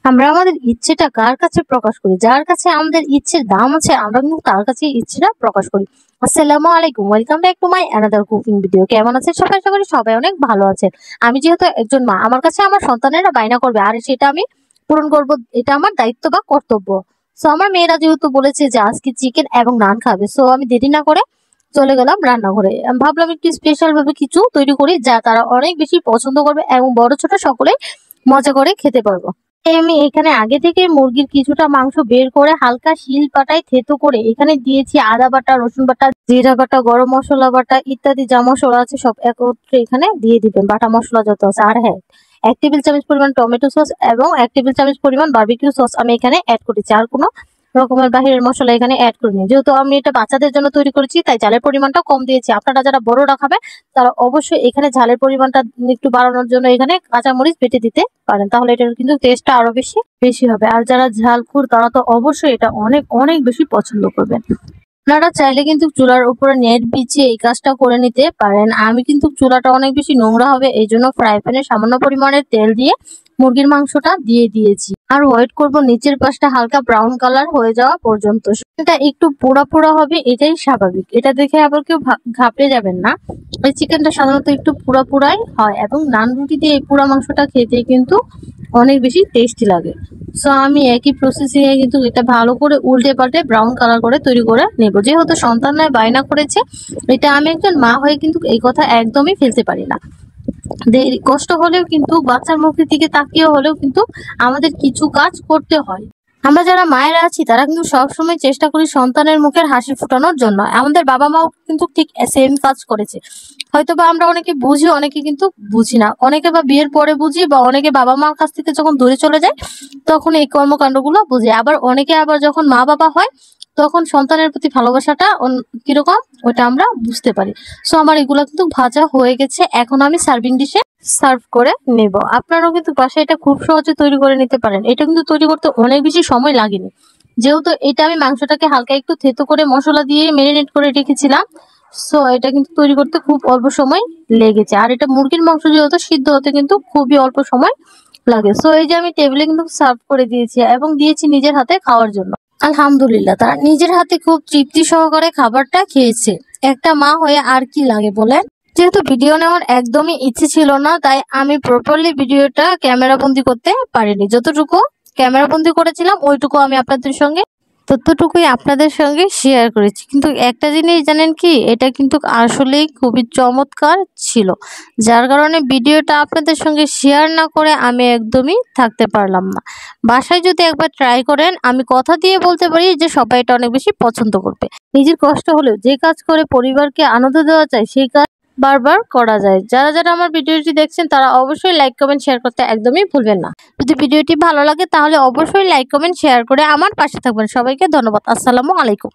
আমরা আমাদের ইচ্ছেটা কার কাছে প্রকাশ করি? যার কাছে আমাদের ইচ্ছের দাম আছে আমরা কিন্তু তার কাছে ইচ্ছেটা প্রকাশ করি। আসসালামু আলাইকুম, welcome back to my another cooking video. কেমন আছেন সবাই? আশা করি সবাই অনেক ভালো আছেন। আমি যেহেতু একজন মা, আমার কাছে আমার সন্তানেরা বায়না করবে আর সেটা আমি পূরণ করব, এটা আমার দায়িত্ব বা কর্তব্য। সো আমার মেয়েরা যেহেতু বলেছে যে আজকে চিকেন এবং নান খাবে, সো আমি দেরি না করে চলে গেলাম রান্নাঘরে। আমি ভাবলাম একটু স্পেশাল ভাবে কিছু তৈরি করি যা তারা অনেক বেশি পছন্দ করবে এবং বড় ছোট সকলে মজা করে খেতে পারবো। আমি এখানে আগে থেকে মুরগির কিছুটা মাংস বের করে হালকা শিল পাটায় থেতো করে এখানে দিয়েছি আদা বাটা, রসুন বাটা, জিরা বাটা, গরম মশলা বাটা ইত্যাদি যা মশলা আছে সব একত্রে এখানে দিয়ে দিবেন। বাটা মশলা যত আছে, আর হ্যাঁ, 1 টেবিল চামচ পরিমাণ টমেটো সস এবং 1 টেবিল চামচ পরিমাণ বারবিকিউ সস আমি এখানে অ্যাড করেছি। আর কোনো রকমের বাহিরের মশলা এখানে অ্যাড করিনি, যেহেতু আমি এটা বাচ্চাদের জন্য তৈরি করেছি তাই ঝালের পরিমাণটা কম দিয়েছি। আপনারা যারা বড়রা খাবে তারা অবশ্যই এখানে ঝালের পরিমাণটা একটু বাড়ানোর জন্য এখানে কাঁচামরিচ বেটে দিতে পারেন, তাহলে এটার কিন্তু টেস্টটা আরো বেশি বেশি হবে। আর যারা ঝালখোর তারা তো অবশ্যই এটা অনেক অনেক বেশি পছন্দ করবেন। আপনারা চাইলে কিন্তু চুলার উপরে নেট বিছিয়ে এই কাজটা করে নিতে পারেন। আমি কিন্তু চুলাটা অনেক বেশি নোংরা হবে এই জন্য ফ্রাই প্যানে সামান্য পরিমাণে তেল দিয়ে মুরগির মাংসটা দিয়ে দিয়েছি আর ওয়েট করব নিচের পাশটা হালকা ব্রাউন কালার হয়ে যাওয়া পর্যন্ত। এটা একটু পোড়া পোড়া হবে, এটাই স্বাভাবিক, এটা দেখে আবার কেউ ঘাবড়ে যাবেন না। এই চিকেনটা সাধারণত একটু পোড়া পোড়াই হয় এবং নান রুটি দিয়ে এই পোড়া মাংসটা খেতে কিন্তু অনেক বেশি টেস্টি লাগে। সো আমি একই প্রসেসিং এ কিন্তু এটা ভালো করে উল্টে পাল্টে ব্রাউন কালার করে তৈরি করে নেব। যেহেতু সন্তানরা বায়না করেছে, এটা আমি একজন মা হয়ে কিন্তু এই কথা একদমই ফেলতে পারি না। দেরি কষ্ট হলেও কিন্তু বাচ্চার মুখের দিকে তাকিয়ে হলেও কিন্তু আমাদের কিছু কাজ করতে হয়। আমরা যারা মায়েরা আছি তারা কিন্তু সবসময় চেষ্টা করি সন্তানের মুখের হাসি ফোটানোর জন্য। আমাদের বাবা মাও কিন্তু ঠিক সেম কাজ করেছে। হয়তোবা আমরা অনেকে বুঝি, অনেকে কিন্তু বুঝি না। অনেকে বা বিয়ের পরে বুঝি, বা অনেকে বাবা মার কাছ থেকে যখন দূরে চলে যায় তখন এই কর্মকাণ্ডগুলো বুঝে। আবার অনেকে আবার যখন মা বাবা হয় তখন সন্তানের প্রতি ভালোবাসাটা কিরকম ওটা আমরা বুঝতে পারি। সো আমার এগুলো কিন্তু ভাজা হয়ে গেছে, এখন আমি সার্ভিং ডিশে সার্ভ করে নেব। আপনারাও কিন্তু বাসায় এটা খুব সহজে তৈরি করে নিতে পারেন। এটা কিন্তু তৈরি করতে অনেক বেশি সময় লাগেনি, যেহেতু এটা আমি মাংসটাকে হালকা একটু থেতো করে মশলা দিয়ে ম্যারিনেট করে রেখেছিলাম। সো এটা কিন্তু তৈরি করতে খুব অল্প সময় লেগেছে। আর এটা মুরগির মাংস যেহেতু সিদ্ধ হতে কিন্তু খুবই অল্প সময় লাগে। সো এই যে আমি টেবিলে কিন্তু সার্ভ করে দিয়েছি এবং দিয়েছি নিজের হাতে খাওয়ার জন্য। আলহামদুলিল্লাহ, তারা নিজের হাতে খুব তৃপ্তি সহকারে খাবারটা খেয়েছে। একটা মা হয়ে আর কি লাগে বলেন? যেহেতু ভিডিও নেওয়ার একদমই ইচ্ছে ছিল না তাই আমি প্রপারলি ভিডিওটা ক্যামেরা বন্দি করতে পারিনি। যতটুকু ক্যামেরা বন্দি করেছিলাম ওইটুকু আমি ততটুকুই আপনাদের সঙ্গে শেয়ার করেছি। কিন্তু একটা জিনিস জানেন কি, এটা কিন্তু আসলেই খুবই চমৎকার ছিল, যার কারণে ভিডিওটা আপনাদের সঙ্গে শেয়ার না করে আমি একদমই থাকতে পারলাম না। বাসায় যদি একবার ট্রাই করেন, আমি কথা দিয়ে বলতে পারি যে সবাই এটা অনেক বেশি পছন্দ করবে। নিজের কষ্ট হলেও যে কাজ করে পরিবারকে আনন্দ দেওয়া যায় সেই কাজ বারবার করা যায়। যারা যারা আমার ভিডিওটি দেখছেন তারা অবশ্যই লাইক কমেন্ট শেয়ার করতে একদমই ভুলবেন না। যদি ভিডিওটি ভালো লাগে তাহলে অবশ্যই লাইক কমেন্ট শেয়ার করে আমার পাশে থাকবেন। সবাইকে ধন্যবাদ। আসসালামু আলাইকুম।